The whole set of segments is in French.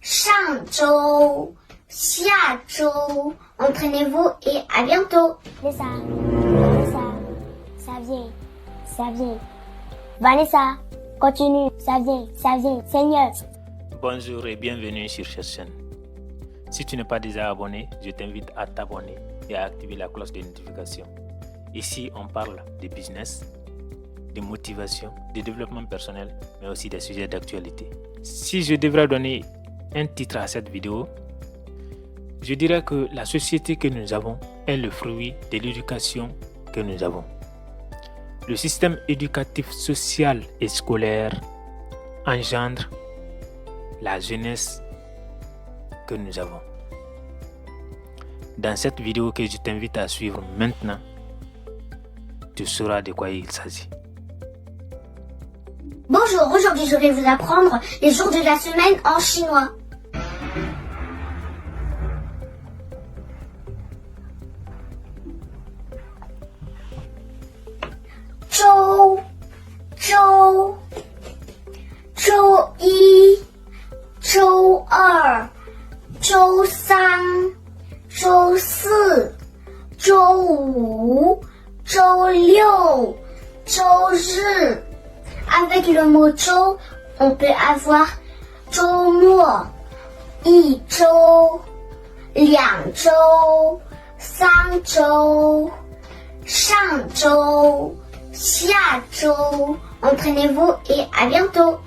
上周、下周, entraînez-vous et à bientôt. Vanessa, ça vient. Vanessa, continue, ça vient, Seigneur. Bonjour et bienvenue sur cette chaîne. Si tu n'es pas déjà abonné, je t'invite à t'abonner et à activer la cloche de notification. Ici, on parle de business, de motivation, de développement personnel, mais aussi des sujets d'actualité. Si je devrais donner un titre à cette vidéo, je dirais que la société que nous avons est le fruit de l'éducation que nous avons. Le système éducatif, social et scolaire engendre la jeunesse que nous avons. Dans cette vidéo que je t'invite à suivre maintenant, tu sauras de quoi il s'agit. Bonjour, aujourd'hui je vais vous apprendre les jours de la semaine en chinois. Zhou, zhou, zhou yi, zhou er, zhou san, zhou si, zhou wu, zhou liu, zhou ri. Avec le mot zhou, on peut avoir zhou mo, yi zhou, liang zhou, san zhou, shang zhou, xia zhou. Entraînez-vous et à bientôt.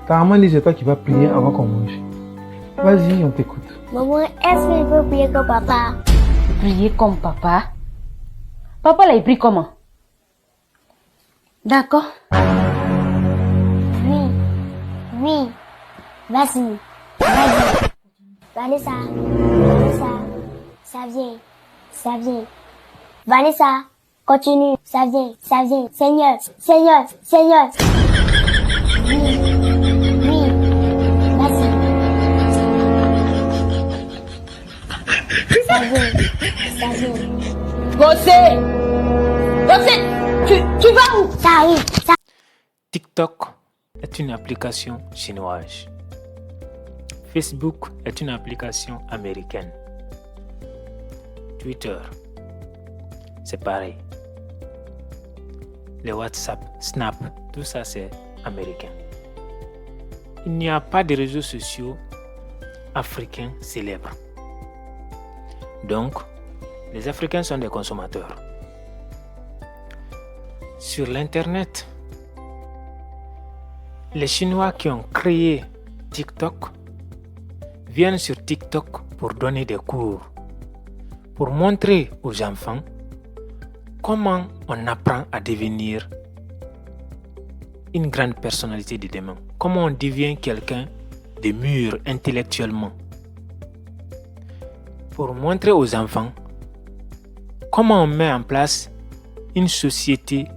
Ta maman dit c'est toi qui vas prier avant qu'on mange. Vas-y, on t'écoute. Maman, est-ce que je peux prier comme papa? Prier comme papa? Papa là, il prie comment? D'accord. Oui. Vas-y. Vanessa, ça vient. Vanessa, continue, ça vient. Seigneur. Oui, vas-y. Ça vient. Gossé, tu vas où? Ça arrive. TikTok est une application chinoise. Facebook est une application américaine. Twitter, c'est pareil. Les WhatsApp, Snap, tout ça c'est américain. Il n'y a pas de réseaux sociaux africains célèbres. Donc, les Africains sont des consommateurs. Sur l'Internet, les Chinois qui ont créé TikTok viennent sur TikTok pour donner des cours, pour montrer aux enfants comment on apprend à devenir une grande personnalité de demain, comment on devient quelqu'un de mûr intellectuellement, pour montrer aux enfants comment on met en place une société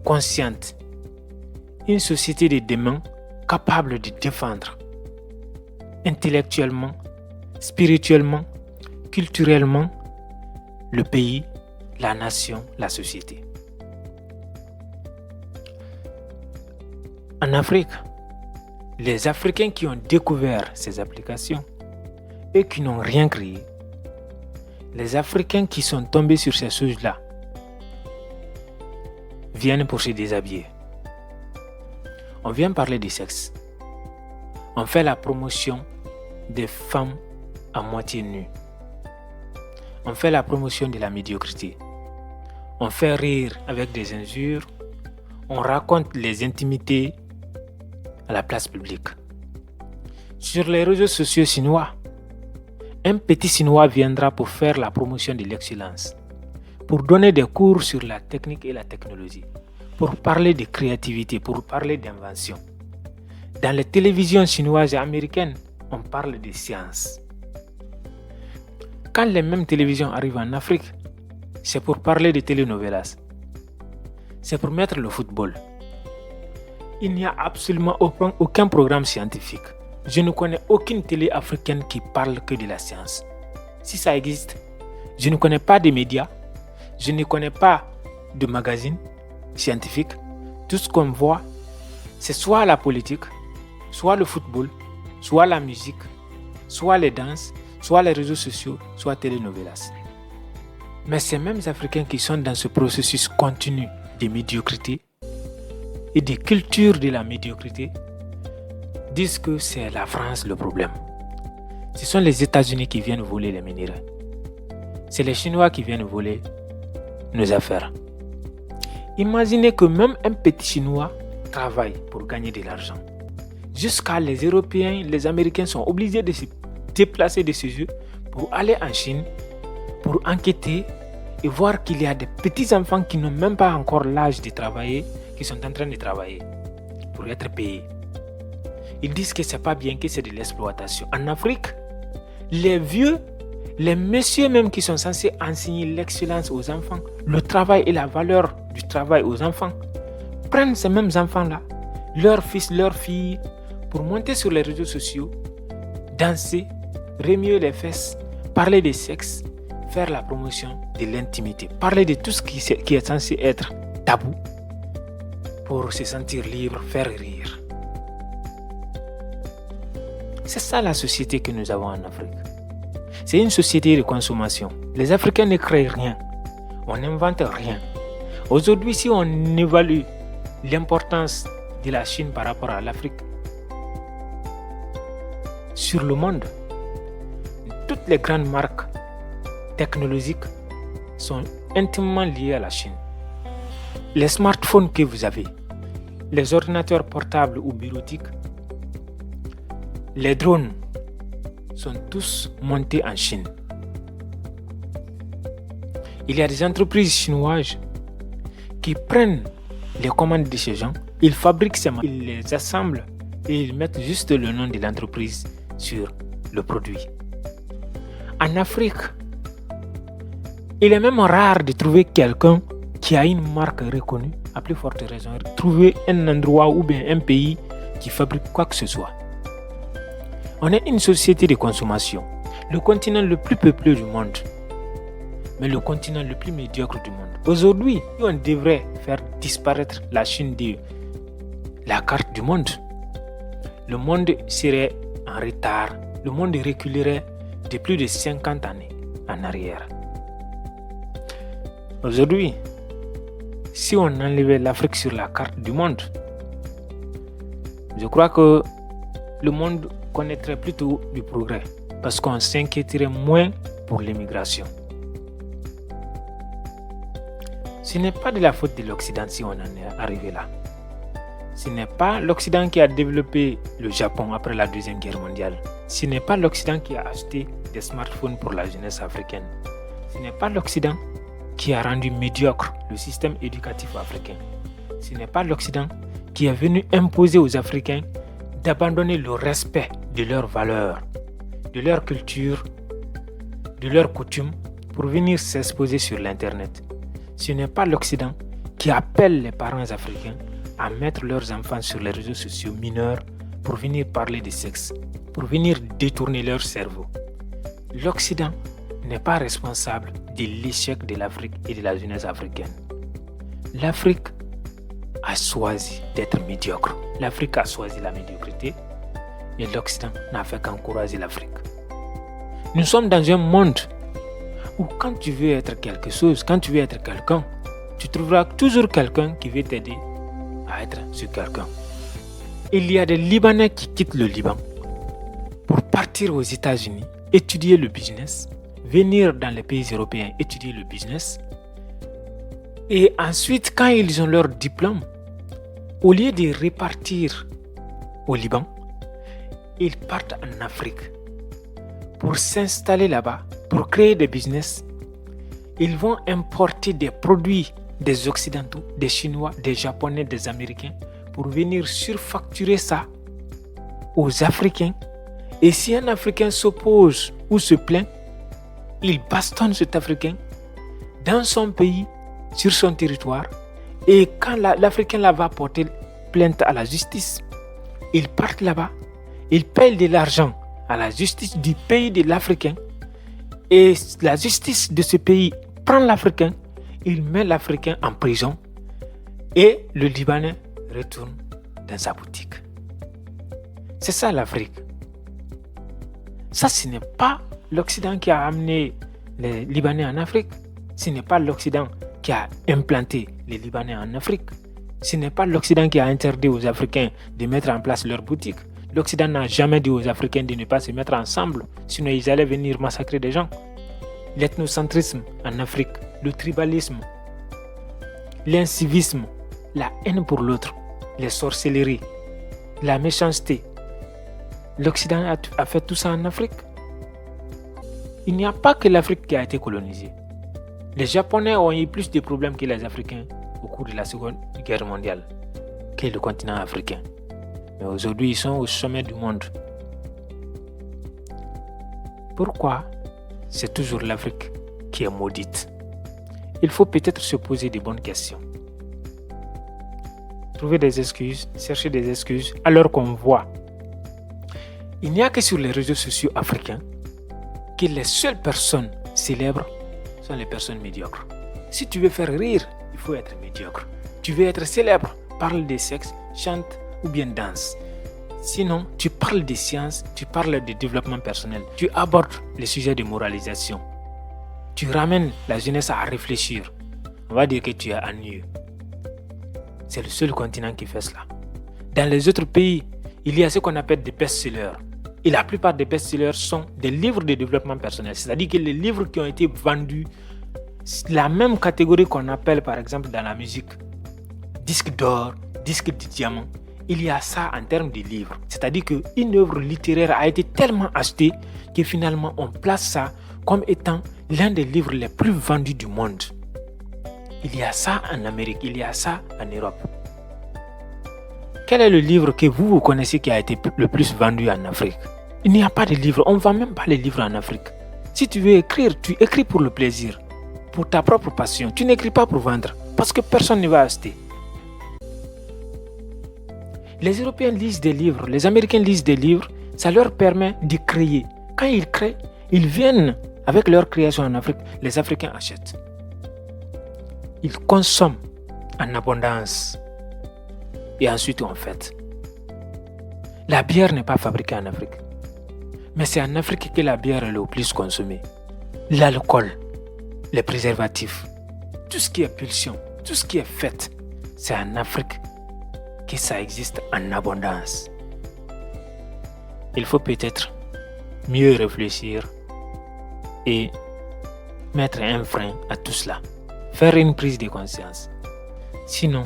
consciente, une société de demain capable de défendre intellectuellement, spirituellement, culturellement le pays, la nation, la société. En Afrique, les Africains qui ont découvert ces applications et qui n'ont rien créé, les Africains qui sont tombés sur ces choses-là, viennent pour se déshabiller. On vient parler du sexe. On fait la promotion des femmes à moitié nues. On fait la promotion de la médiocrité. On fait rire avec des injures. On raconte les intimités à la place publique. Sur les réseaux sociaux chinois, un petit Chinois viendra pour faire la promotion de l'excellence, pour donner des cours sur la technique et la technologie, pour parler de créativité, pour parler d'invention. Dans les télévisions chinoises et américaines, on parle de science. Quand les mêmes télévisions arrivent en Afrique, c'est pour parler de telenovelas. C'est pour mettre le football. Il n'y a absolument aucun programme scientifique. Je ne connais aucune télé africaine qui parle que de la science. Si ça existe, je ne connais pas de médias, je ne connais pas de magazines scientifiques. Tout ce qu'on voit, c'est soit la politique, soit le football, soit la musique, soit les danses, soit les réseaux sociaux, soit telenovelas. Mais ces mêmes Africains qui sont dans ce processus continu de médiocrité et de culture de la médiocrité disent que c'est la France le problème. Ce sont les États-Unis qui viennent voler les minéraux. C'est les Chinois qui viennent voler nos affaires. Imaginez que même un petit Chinois travaille pour gagner de l'argent. Jusqu'à les Européens, les Américains sont obligés de se déplacer de chez eux pour aller en Chine, pour enquêter et voir qu'il y a des petits-enfants qui n'ont même pas encore l'âge de travailler, qui sont en train de travailler pour être payés. Ils disent que c'est pas bien, que c'est de l'exploitation. En Afrique, les vieux, les messieurs même qui sont censés enseigner l'excellence aux enfants, le travail et la valeur du travail aux enfants, prennent ces mêmes enfants-là, leurs fils, leurs filles, pour monter sur les réseaux sociaux, danser, remuer les fesses, parler de sexe, faire la promotion de l'intimité, parler de tout ce qui est censé être tabou pour se sentir libre, faire rire. C'est ça la société que nous avons en Afrique. C'est une société de consommation. Les Africains ne créent rien. On n'invente rien. Aujourd'hui, si on évalue l'importance de la Chine par rapport à l'Afrique sur le monde, toutes les grandes marques technologiques sont intimement liées à la Chine. Les smartphones que vous avez, les ordinateurs portables ou bureautiques, les drones sont tous montés en Chine. Il y a des entreprises chinoises qui prennent les commandes de ces gens, ils fabriquent ces machines, ils les assemblent et ils mettent juste le nom de l'entreprise sur le produit. En Afrique, il est même rare de trouver quelqu'un qui a une marque reconnue, à plus forte raison, trouver un endroit ou bien un pays qui fabrique quoi que ce soit. On est une société de consommation, le continent le plus peuplé du monde, mais le continent le plus médiocre du monde. Aujourd'hui, on devrait faire disparaître la Chine de la carte du monde. Le monde serait en retard, le monde reculerait de plus de 50 années en arrière. Aujourd'hui, si on enlevait l'Afrique sur la carte du monde, je crois que le monde connaîtrait plutôt du progrès parce qu'on s'inquiéterait moins pour l'immigration. Ce n'est pas de la faute de l'Occident si on en est arrivé là. Ce n'est pas l'Occident qui a développé le Japon après la Deuxième Guerre mondiale. Ce n'est pas l'Occident qui a acheté des smartphones pour la jeunesse africaine. Ce n'est pas l'Occident qui a rendu médiocre le système éducatif africain. Ce n'est pas l'Occident qui est venu imposer aux Africains d'abandonner le respect de leurs valeurs, de leur culture, de leurs coutumes pour venir s'exposer sur l'Internet. Ce n'est pas l'Occident qui appelle les parents africains à mettre leurs enfants sur les réseaux sociaux mineurs pour venir parler de sexe, pour venir détourner leur cerveau. L'Occident n'est pas responsable de l'échec de l'Afrique et de la jeunesse africaine. L'Afrique a choisi d'être médiocre. L'Afrique a choisi la médiocrité et l'Occident n'a fait qu'encourager l'Afrique. Nous sommes dans un monde où quand tu veux être quelque chose, quand tu veux être quelqu'un, tu trouveras toujours quelqu'un qui veut t'aider à être ce quelqu'un. Il y a des Libanais qui quittent le Liban pour partir aux États-Unis, étudier le business, venir dans les pays européens étudier le business. Et ensuite, quand ils ont leur diplôme, au lieu de repartir au Liban, ils partent en Afrique pour s'installer là-bas, pour créer des business. Ils vont importer des produits des Occidentaux, des Chinois, des Japonais, des Américains pour venir surfacturer ça aux Africains. Et si un Africain s'oppose ou se plaint, il bastonne cet Africain dans son pays, sur son territoire. Et quand l'Africain là va porter plainte à la justice, ils partent là-bas, ils payent de l'argent à la justice du pays de l'Africain. Et la justice de ce pays prend l'Africain, il met l'Africain en prison et le Libanais retourne dans sa boutique. C'est ça l'Afrique. Ça, ce n'est pas l'Occident qui a amené les Libanais en Afrique. Ce n'est pas l'Occident qui a implanté les Libanais en Afrique. Ce n'est pas l'Occident qui a interdit aux Africains de mettre en place leurs boutiques. L'Occident n'a jamais dit aux Africains de ne pas se mettre ensemble, sinon ils allaient venir massacrer des gens. L'ethnocentrisme en Afrique, le tribalisme, l'incivisme, la haine pour l'autre, les sorcelleries, la méchanceté. L'Occident a fait tout ça en Afrique. Il n'y a pas que l'Afrique qui a été colonisée. Les Japonais ont eu plus de problèmes que les Africains au cours de la Seconde Guerre mondiale, que le continent africain. Mais aujourd'hui, ils sont au sommet du monde. Pourquoi c'est toujours l'Afrique qui est maudite? Il faut peut-être se poser de bonnes questions. Trouver des excuses, chercher des excuses, alors qu'on voit. Il n'y a que sur les réseaux sociaux africains que les seules personnes célèbres sont les personnes médiocres. Si tu veux faire rire, il faut être médiocre. Tu veux être célèbre, parle de sexe, chante ou bien danse. Sinon, tu parles de science, tu parles de développement personnel, tu abordes les sujets de moralisation. Tu ramènes la jeunesse à réfléchir. On va dire que tu es ennuyeux. C'est le seul continent qui fait cela. Dans les autres pays, il y a ce qu'on appelle des best-sellers. Et la plupart des best-sellers sont des livres de développement personnel. C'est-à-dire que les livres qui ont été vendus, la même catégorie qu'on appelle par exemple dans la musique, disque d'or, disque de diamant. Il y a ça en termes de livres. C'est-à-dire qu'une œuvre littéraire a été tellement achetée que finalement on place ça comme étant l'un des livres les plus vendus du monde. Il y a ça en Amérique, il y a ça en Europe. Quel est le livre que vous connaissez qui a été le plus vendu en Afrique? Il n'y a pas de livre, on ne vend même pas les livres en Afrique. Si tu veux écrire, tu écris pour le plaisir, pour ta propre passion. Tu n'écris pas pour vendre, parce que personne ne va acheter. Les Européens lisent des livres, les Américains lisent des livres, ça leur permet de créer. Quand ils créent, ils viennent avec leur création en Afrique, les Africains achètent. Ils consomment en abondance. Et ensuite on fête. La bière n'est pas fabriquée en Afrique. Mais c'est en Afrique que la bière est le plus consommée. L'alcool, les préservatifs, tout ce qui est pulsion, tout ce qui est fête, c'est en Afrique que ça existe en abondance. Il faut peut-être mieux réfléchir et mettre un frein à tout cela. Faire une prise de conscience. Sinon,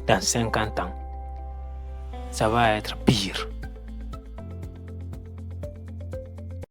dans 50 ans, ça va être pire.